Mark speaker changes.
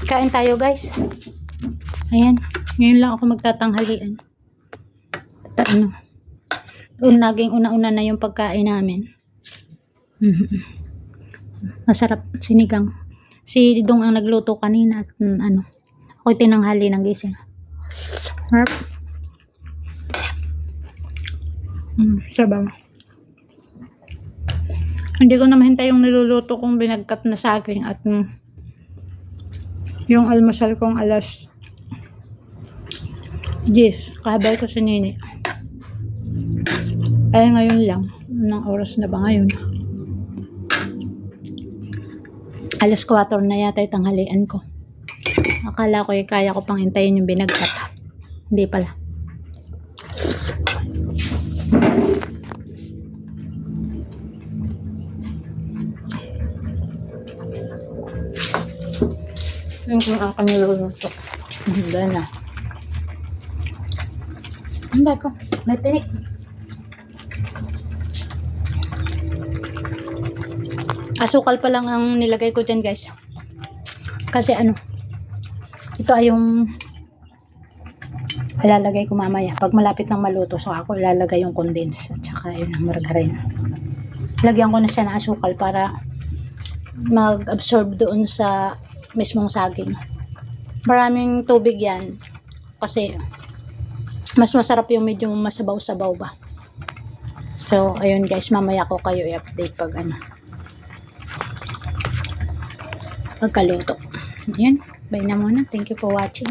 Speaker 1: Kain tayo guys. Ayan. Ngayon lang ako magtatanghalian. Naging una-una na yung pagkain namin. Masarap. Sinigang. Si Dong ang nagluto kanina. At ako'y tinanghali ng gising. Harap. Sabaw. Hindi ko na mahintay yung niluluto kong binagkat na saging at yung almusal kong alas 10. Kahabay ko si Nini. Ay ngayon lang. Anong oras na ba ngayon? Alas 4 na yata yung tanghalian ko. Akala ko kaya ko pang hintayin yung binagkat. Hindi pala. Yung kung aking niluluto. Handa na. Handa ko. May tinik. Asukal pa lang ang nilagay ko dyan guys. Kasi ito ay yung ilalagay ko mamaya. Pag malapit ng maluto, so ako ilalagay yung condense at saka yun ang margarine. Lagyan ko na siya ng asukal para mag-absorb doon sa mismong saging. Maraming tubig yan kasi mas masarap yung medyo masabaw-sabaw ba. So ayun guys, mamaya ko kayo i-update pag pagkaluto. Ayan, bye na muna. Thank you for watching.